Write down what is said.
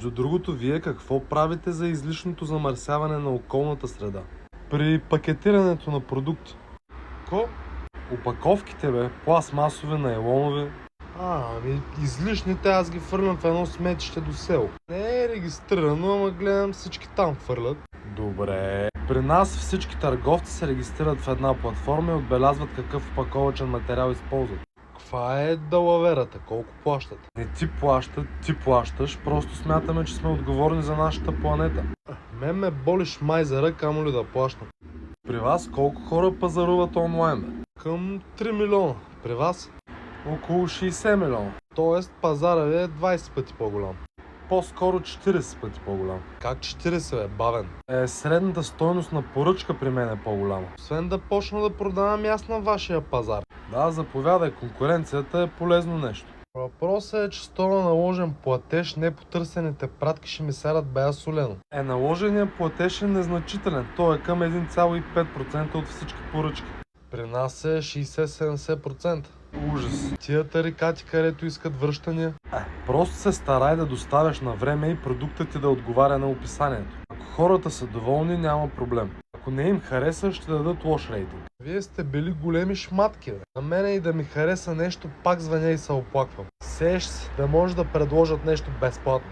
Между другото, вие какво правите за излишното замърсяване на околната среда? При пакетирането на продукти. Ко? Опаковките, бе, пластмасови, найлонови. Излишните аз ги фърлям в едно сметище до село. Не е регистрирано, ама гледам всички там фърлят. Добре. При нас всички търговци се регистрират в една платформа и отбелязват какъв опаковъчен материал използват. Каква е далаверата? Колко плащат? Не ти плащат, ти плащаш, просто смятаме, че сме отговорни за нашата планета. Мен ме болиш майзера, камо ли да плащам. При вас колко хора пазаруват онлайн, бе? Към 3 милиона. При вас? Около 60 милиона. Тоест пазара ви е 20 пъти по-голям. По-скоро 40 пъти по-голям. Как 40, бе? Бавен. Средната стойност на поръчка при мен е по-голяма. Освен да почна да продавам аз на вашия пазар. Да, заповядай, конкуренцията е полезно нещо. Въпросът е, че с това наложен платеж непотърсените пратки ще ми сядат бая солено. Наложеният платеж е незначителен. Той е към 1,5% от всички поръчки. При нас е 60-70%. Ужас. Тия тарикати, където искат връщания. Просто се старай да доставяш на време и продуктът ти да отговаря на описанието. Ако хората са доволни, няма проблем. Ако не им хареса, ще дадат лош рейтинг. Вие сте били големи шматки, бе. На мене и да ми хареса нещо, пак звъня и се оплаквам. Сееш си да може да предложат нещо безплатно.